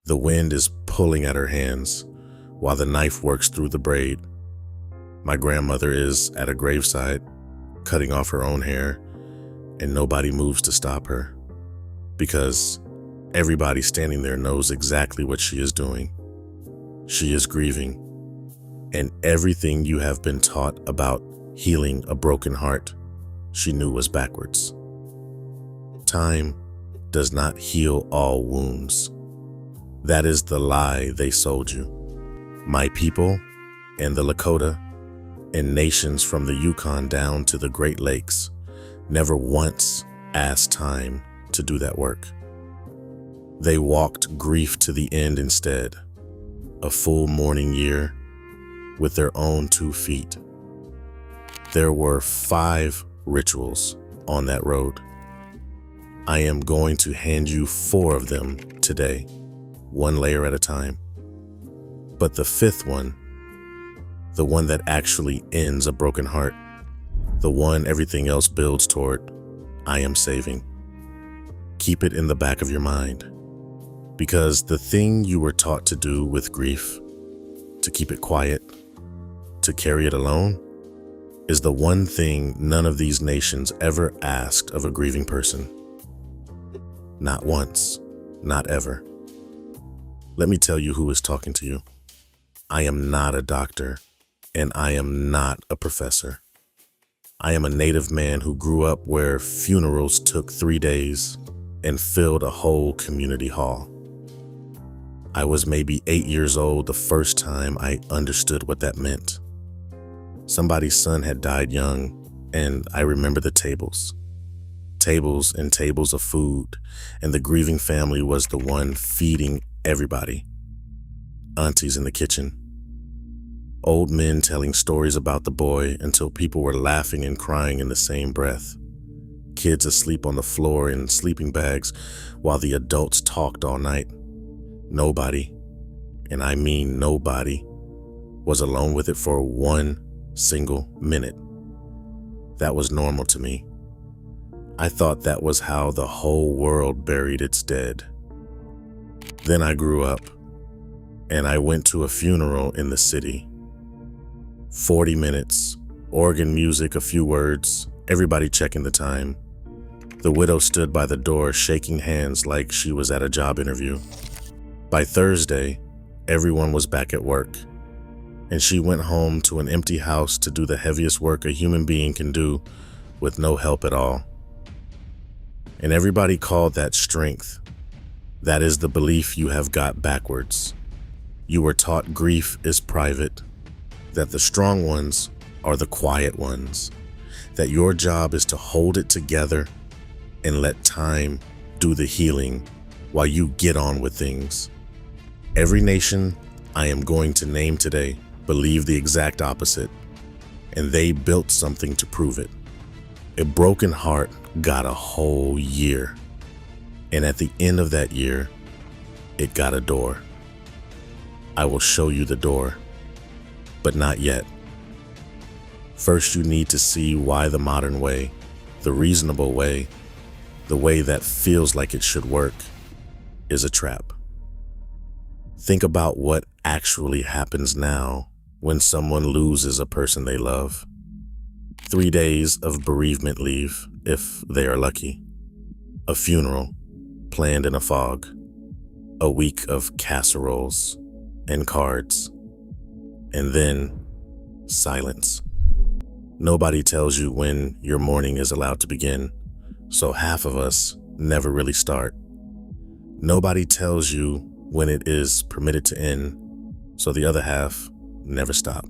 The wind is pulling at her hands while the knife works through the braid. My grandmother is at a graveside, cutting off her own hair, and nobody moves to stop her because everybody standing there knows exactly what she is doing. She is grieving, and everything you have been taught about healing a broken heart, she knew was backwards. Time does not heal all wounds. That is the lie they sold you. My people and the Lakota and nations from the Yukon down to the Great Lakes never once asked time to do that work. They walked grief to the end instead, a full mourning year with their own 2 feet. There were 5 rituals on that road. I am going to hand you 4 of them today, 1 layer at a time. But the 5th one, the one that actually ends a broken heart, the one everything else builds toward, I am saving. Keep it in the back of your mind, because the thing you were taught to do with grief, to keep it quiet, to carry it alone, is the one thing none of these nations ever asked of a grieving person. Not once, not ever. Let me tell you who is talking to you. I am not a doctor, and I am not a professor. I am a Native man who grew up where funerals took 3 days and filled a whole community hall. I was maybe 8 years old the first time I understood what that meant. Somebody's son had died young, and I remember the tables. Tables and tables of food, and the grieving family was the one feeding everybody. Aunties in the kitchen. Old men telling stories about the boy until people were laughing and crying in the same breath. Kids asleep on the floor in sleeping bags while the adults talked all night. Nobody, and I mean nobody, was alone with it for 1 single minute. That was normal to me. I thought that was how the whole world buried its dead. Then I grew up, and I went to a funeral in the city. 40 minutes, organ music, a few words, everybody checking the time. The widow stood by the door shaking hands like she was at a job interview. By Thursday, everyone was back at work, and she went home to an empty house to do the heaviest work a human being can do with no help at all. And everybody called that strength. That is the belief you have got backwards. You were taught grief is private, that the strong ones are the quiet ones, that your job is to hold it together and let time do the healing while you get on with things. Every nation I am going to name today believed the exact opposite, and they built something to prove it. A broken heart got a whole year, and at the end of that year, it got a door. I will show you the door, but not yet. First, you need to see why the modern way, the reasonable way, the way that feels like it should work, is a trap. Think about what actually happens now when someone loses a person they love. 3 days of bereavement leave, if they are lucky. A funeral planned in a fog. A week of casseroles and cards. And then silence. Nobody tells you when your mourning is allowed to begin, so half of us never really start. Nobody tells you when it is permitted to end, so the other half never stop.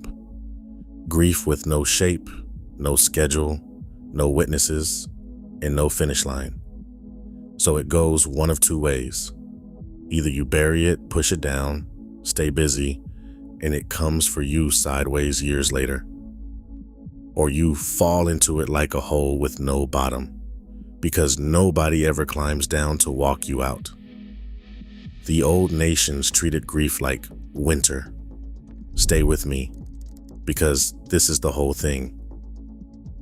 Grief with no shape, no schedule, no witnesses, and no finish line. So it goes one of 2 ways. Either you bury it, push it down, stay busy, and it comes for you sideways years later. Or you fall into it like a hole with no bottom, because nobody ever climbs down to walk you out. The old nations treated grief like winter. Stay with me, because this is the whole thing.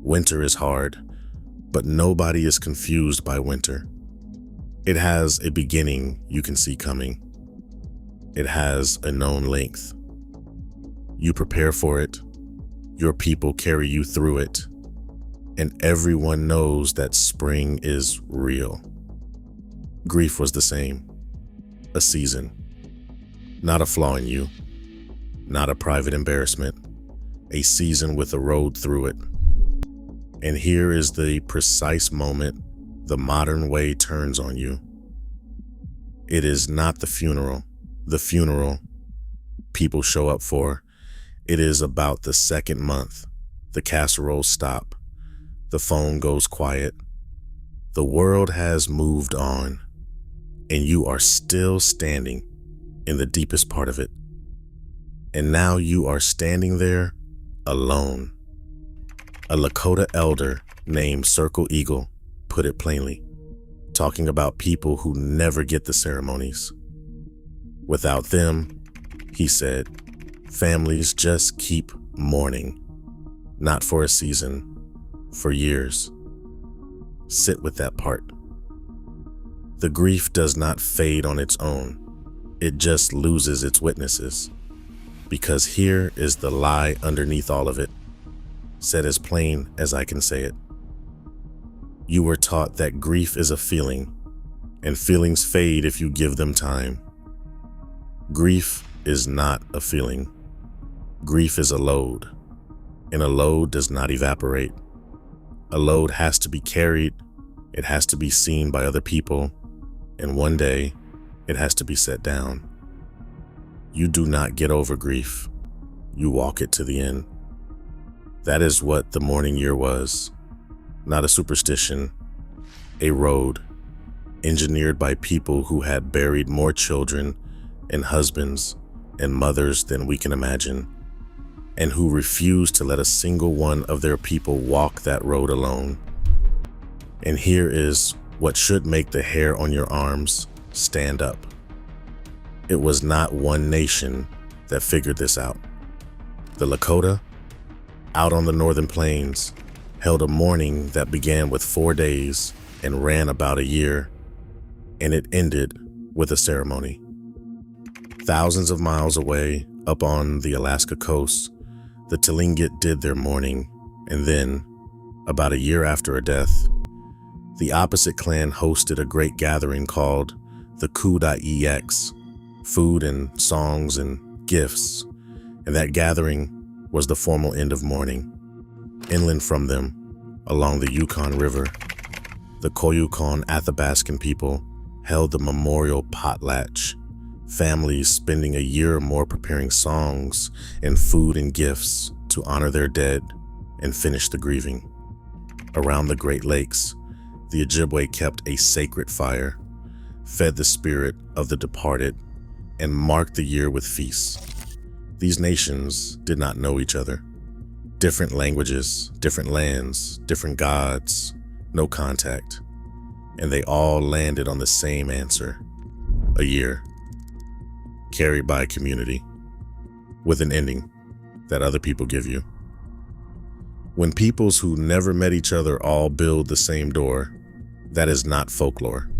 Winter is hard, but nobody is confused by winter. It has a beginning you can see coming. It has a known length. You prepare for it. Your people carry you through it. And everyone knows that spring is real. Grief was the same. A season. Not a flaw in you. Not a private embarrassment. A season with a road through it. And here is the precise moment the modern way turns on you. It is not the funeral people show up for. It is about the second month. The casseroles stop. The phone goes quiet. The world has moved on, and you are still standing in the deepest part of it. And now you are standing there alone. A Lakota elder named Circle Eagle put it plainly, talking about people who never get the ceremonies. Without them, he said, families just keep mourning, not for a season, for years. Sit with that part. The grief does not fade on its own. It just loses its witnesses. Because here is the lie underneath all of it, said as plain as I can say it. You were taught that grief is a feeling, and feelings fade if you give them time. Grief is not a feeling. Grief is a load, and a load does not evaporate. A load has to be carried, it has to be seen by other people, and one day, it has to be set down. You do not get over grief. You walk it to the end. That is what the mourning year was. Not a superstition, a road, engineered by people who had buried more children and husbands and mothers than we can imagine, and who refused to let a single one of their people walk that road alone. And here is what should make the hair on your arms stand up. It was not one nation that figured this out. The Lakota, out on the northern plains, held a mourning that began with 4 days and ran about a year, and it ended with a ceremony. Thousands of miles away, up on the Alaska coast, the Tlingit did their mourning, and then, about a year after a death, the opposite clan hosted a great gathering called the Koyukon, food and songs and gifts, and that gathering was the formal end of mourning. Inland from them, along the Yukon River, the Koyukon Athabascan people held the memorial potlatch, families spending a year or more preparing songs and food and gifts to honor their dead and finish the grieving. Around the Great Lakes, the Ojibwe kept a sacred fire, fed the spirit of the departed, and marked the year with feasts. These nations did not know each other. Different languages, different lands, different gods, no contact. And they all landed on the same answer: a year, carried by a community, with an ending that other people give you. When peoples who never met each other all build the same door, that is not folklore.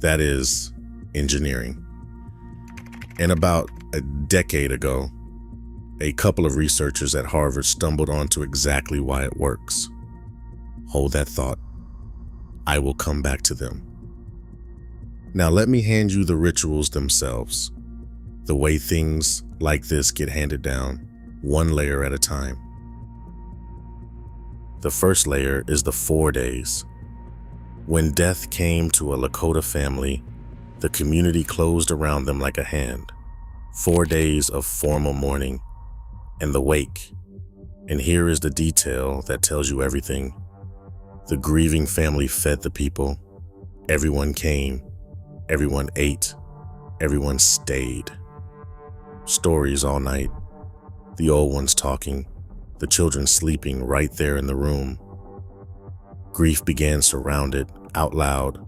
That is engineering. And about a decade ago, a couple of researchers at Harvard stumbled onto exactly why it works. Hold that thought. I will come back to them. Now let me hand you the rituals themselves, the way things like this get handed down, one layer at a time. The first layer is the 4 days. When death came to a Lakota family, the community closed around them like a hand. 4 days of formal mourning, and the wake. And here is the detail that tells you everything. The grieving family fed the people. Everyone came. Everyone ate. Everyone stayed. Stories all night. The old ones talking. The children sleeping right there in the room. Grief began surrounded, out loud,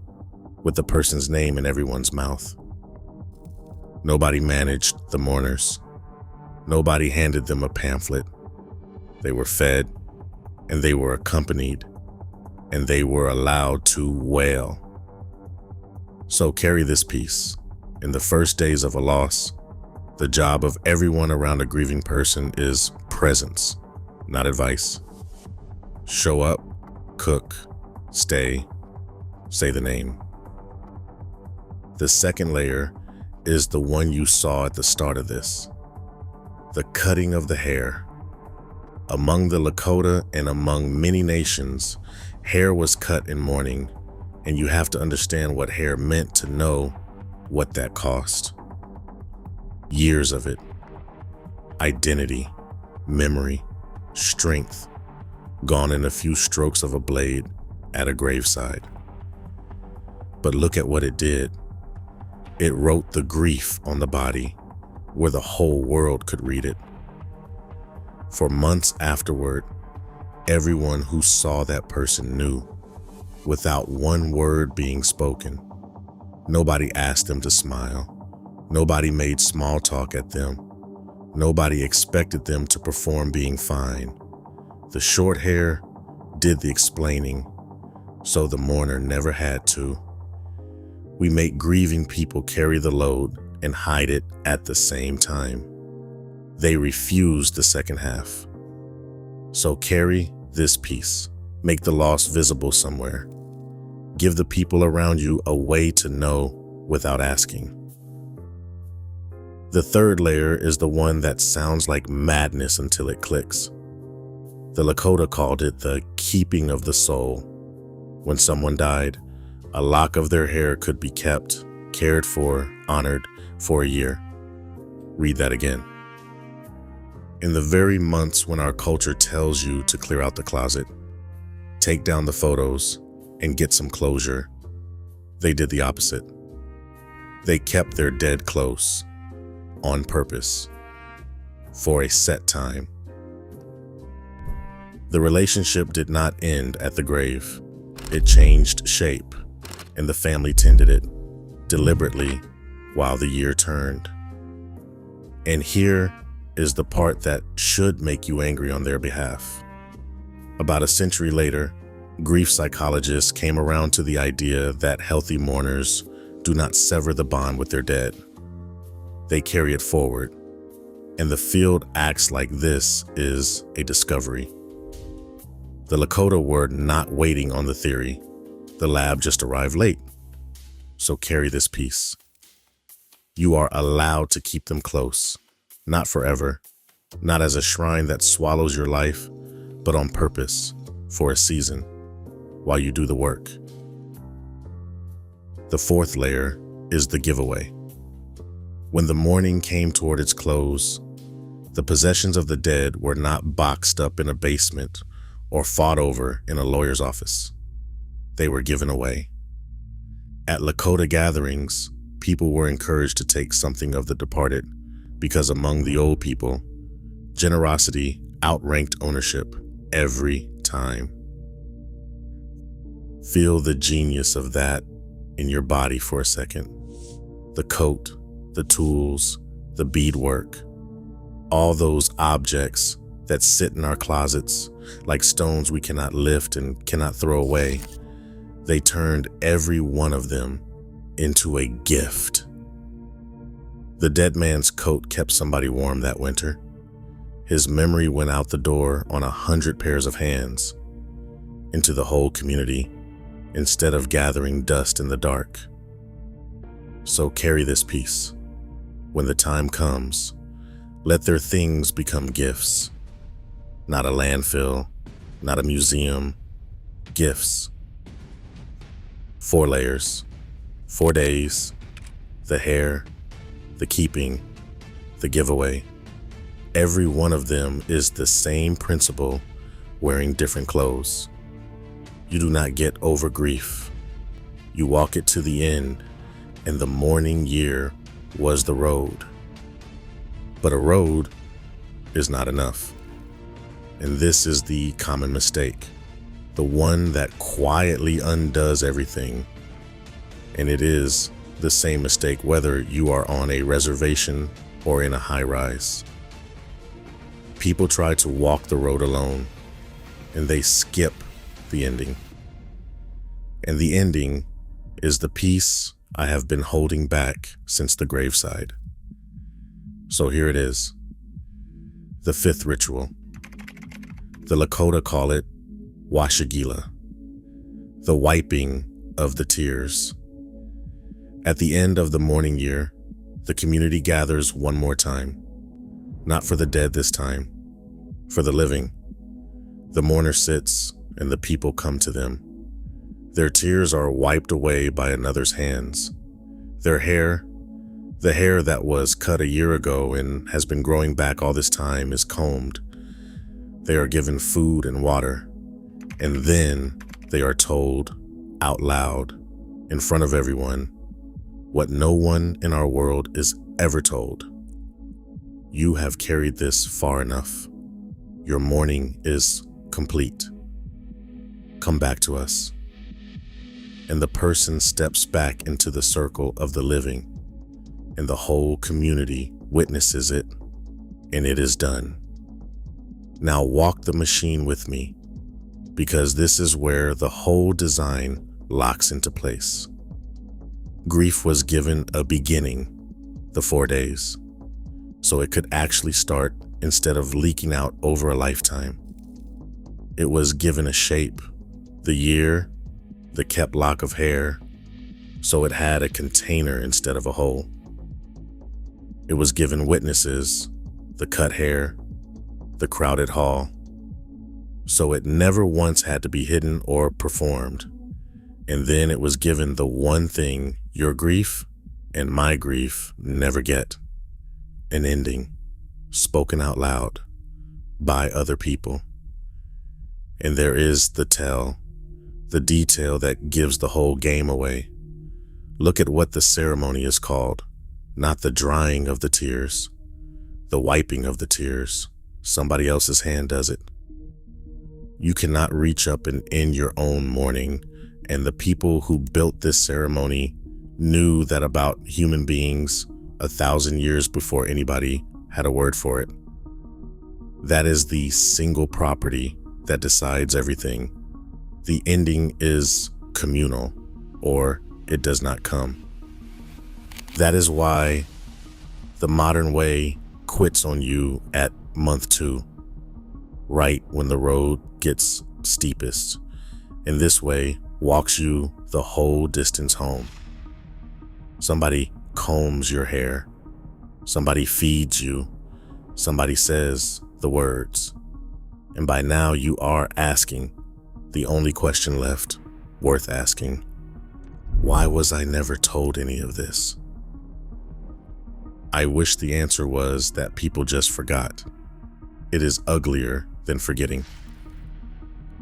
with the person's name in everyone's mouth. Nobody managed the mourners. Nobody handed them a pamphlet. They were fed, and they were accompanied, and they were allowed to wail. So carry this piece. In the first days of a loss, the job of everyone around a grieving person is presence, not advice. Show up, cook, stay, say the name. The second layer is the one you saw at the start of this. The cutting of the hair. Among the Lakota and among many nations, hair was cut in mourning, and you have to understand what hair meant to know what that cost. Years of it. Identity, memory, strength, gone in a few strokes of a blade at a graveside. But look at what it did. It wrote the grief on the body where the whole world could read it. For months afterward, everyone who saw that person knew, without one word being spoken. Nobody asked them to smile. Nobody made small talk at them. Nobody expected them to perform being fine. The short hair did the explaining, so the mourner never had to. We make grieving people carry the load and hide it at the same time. They refuse the second half. So carry this piece. Make the loss visible somewhere. Give the people around you a way to know without asking. The third layer is the one that sounds like madness until it clicks. The Lakota called it the keeping of the soul. When someone died, a lock of their hair could be kept, cared for, honored for a year. Read that again. In the very months when our culture tells you to clear out the closet, take down the photos, and get some closure, they did the opposite. They kept their dead close, on purpose, for a set time. The relationship did not end at the grave. It changed shape, and the family tended it deliberately while the year turned. And here is the part that should make you angry on their behalf. About a century later, grief psychologists came around to the idea that healthy mourners do not sever the bond with their dead. They carry it forward, and the field acts like this is a discovery. The Lakota were not waiting on the theory. The lab just arrived late. So carry this piece. You are allowed to keep them close, not forever, not as a shrine that swallows your life, but on purpose, for a season, while you do the work. The fourth layer is the giveaway. When the mourning came toward its close, the possessions of the dead were not boxed up in a basement or fought over in a lawyer's office. They were given away. At Lakota gatherings, people were encouraged to take something of the departed because among the old people, generosity outranked ownership every time. Feel the genius of that in your body for a second. The coat, the tools, the beadwork, all those objects that sit in our closets like stones we cannot lift and cannot throw away. They turned every one of them into a gift. The dead man's coat kept somebody warm that winter. His memory went out the door on 100 pairs of hands into the whole community instead of gathering dust in the dark. So carry this piece. When the time comes, let their things become gifts. Not a landfill, not a museum, gifts. 4 layers, 4 days, the hair, the keeping, the giveaway. Every one of them is the same principle, wearing different clothes. You do not get over grief. You walk it to the end, and the mourning year was the road. But a road is not enough. And this is the common mistake, the one that quietly undoes everything. And it is the same mistake whether you are on a reservation or in a high-rise. People try to walk the road alone, and they skip the ending. And the ending is the piece I have been holding back since the graveside. So here it is. The fifth ritual. The Lakota call it Washagila, the wiping of the tears. At the end of the mourning year, the community gathers one more time. Not for the dead this time, for the living. The mourner sits and the people come to them. Their tears are wiped away by another's hands. Their hair, the hair that was cut a year ago and has been growing back all this time, is combed. They are given food and water, and then they are told out loud, in front of everyone, what no one in our world is ever told. You have carried this far enough. Your mourning is complete. Come back to us. And the person steps back into the circle of the living, and the whole community witnesses it, and it is done. Now walk the machine with me, because this is where the whole design locks into place. Grief was given a beginning, the 4 days, so it could actually start instead of leaking out over a lifetime. It was given a shape, the year, the kept lock of hair, so it had a container instead of a hole. It was given witnesses, the cut hair, the crowded hall, so it never once had to be hidden or performed. And then it was given the one thing your grief and my grief never get: an ending, spoken out loud by other people. And there is the tell, the detail that gives the whole game away. Look at what the ceremony is called, not the drying of the tears, the wiping of the tears. Somebody else's hand does it. You cannot reach up and end your own mourning, and the people who built this ceremony knew that about human beings 1,000 years before anybody had a word for it. That is the single property that decides everything. The ending is communal, or it does not come. That is why the modern way quits on you at month 2, right when the road gets steepest, and this way walks you the whole distance home. Somebody combs your hair, somebody feeds you, somebody says the words, and by now you are asking the only question left worth asking: why was I never told any of this? I wish the answer was that people just forgot. It is uglier than forgetting.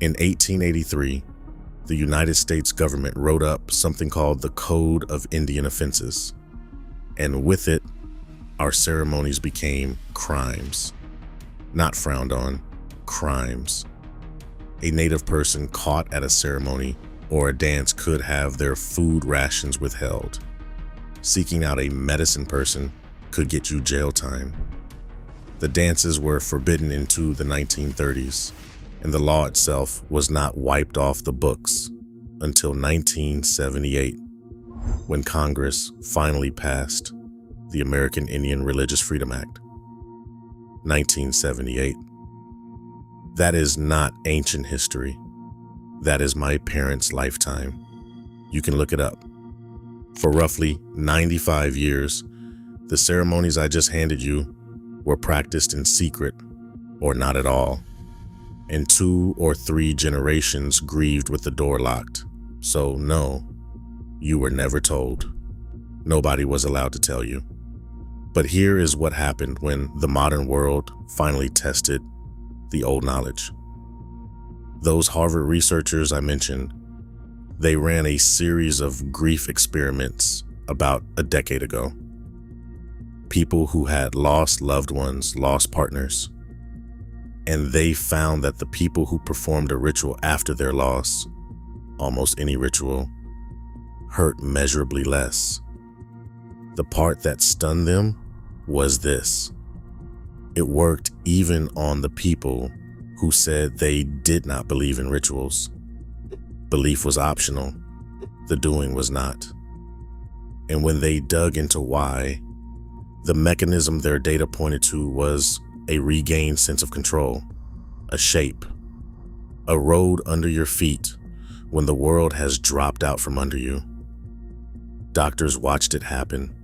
In 1883, the United States government wrote up something called the Code of Indian Offenses, and with it, our ceremonies became crimes. Not frowned on, crimes. A native person caught at a ceremony or a dance could have their food rations withheld. Seeking out a medicine person could get you jail time. The dances were forbidden into the 1930s, and the law itself was not wiped off the books until 1978, when Congress finally passed the American Indian Religious Freedom Act. 1978. That is not ancient history. That is my parents' lifetime. You can look it up. For roughly 95 years, the ceremonies I just handed you were practiced in secret or not at all. And 2 or 3 generations grieved with the door locked. So no, you were never told. Nobody was allowed to tell you. But here is what happened when the modern world finally tested the old knowledge. Those Harvard researchers I mentioned, they ran a series of grief experiments about a decade ago. People who had lost loved ones, lost partners, and they found that the people who performed a ritual after their loss, almost any ritual, hurt measurably less. The part that stunned them was this: it worked even on the people who said they did not believe in rituals. Belief was optional, the doing was not. And when they dug into why, the mechanism their data pointed to was a regained sense of control, a shape, a road under your feet when the world has dropped out from under you. Doctors watched it happen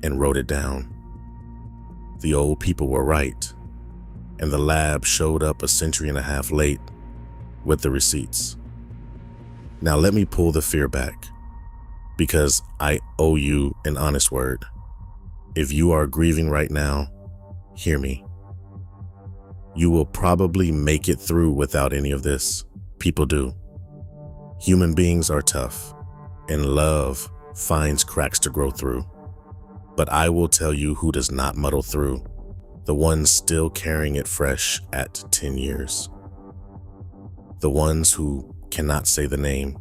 and wrote it down. The old people were right, and the lab showed up a century and a half late with the receipts. Now let me pull the fear back, because I owe you an honest word. If you are grieving right now, hear me. You will probably make it through without any of this. People do. Human beings are tough, and love finds cracks to grow through. But I will tell you who does not muddle through, the ones still carrying it fresh at 10 years. The ones who cannot say the name,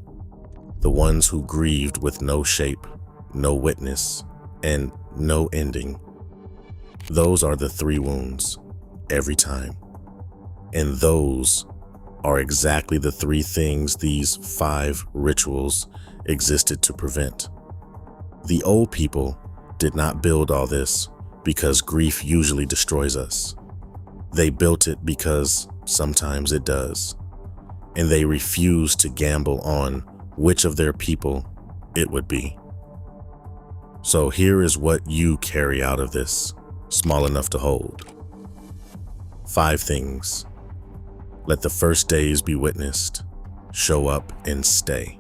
the ones who grieved with no shape, no witness, and no ending. Those are the 3 wounds, every time. And those are exactly the 3 things these 5 rituals existed to prevent. The old people did not build all this because grief usually destroys us. They built it because sometimes it does. And they refused to gamble on which of their people it would be. So here is what you carry out of this, small enough to hold. 5 things. Let the first days be witnessed. Show up and stay.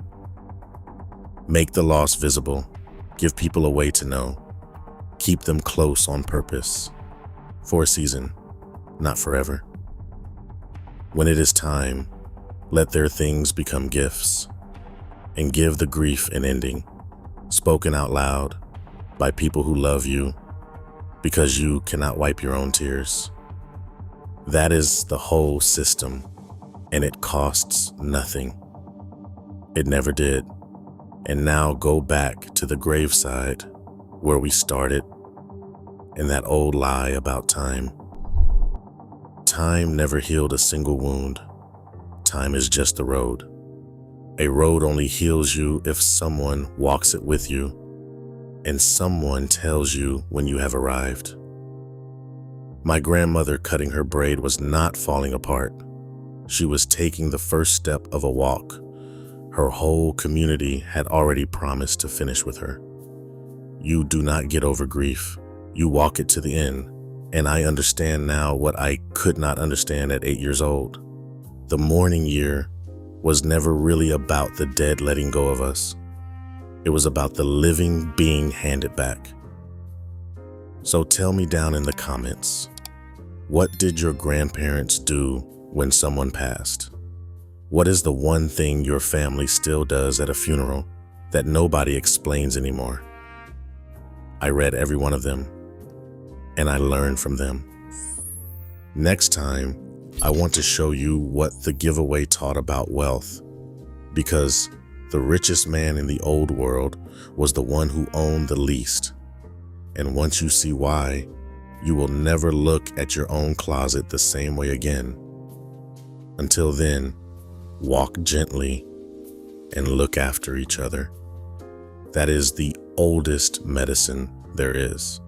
Make the loss visible. Give people a way to know. Keep them close on purpose. For a season, not forever. When it is time, let their things become gifts. And give the grief an ending, spoken out loud by people who love you, because you cannot wipe your own tears. That is the whole system, and it costs nothing. It never did. And now go back to the graveside where we started, and that old lie about time. Time never healed a single wound. Time is just the road. A road only heals you if someone walks it with you, and someone tells you when you have arrived. My grandmother cutting her braid was not falling apart. She was taking the first step of a walk. Her whole community had already promised to finish with her. You do not get over grief. You walk it to the end. And I understand now what I could not understand at 8 years old. The mourning year was never really about the dead letting go of us. It was about the living being handed back. So tell me down in the comments, what did your grandparents do when someone passed? What is the one thing your family still does at a funeral that nobody explains anymore? I read every one of them, and I learned from them. Next time, I want to show you what the giveaway taught about wealth, because the richest man in the old world was the one who owned the least. And once you see why, you will never look at your own closet the same way again. Until then, walk gently and look after each other. That is the oldest medicine there is.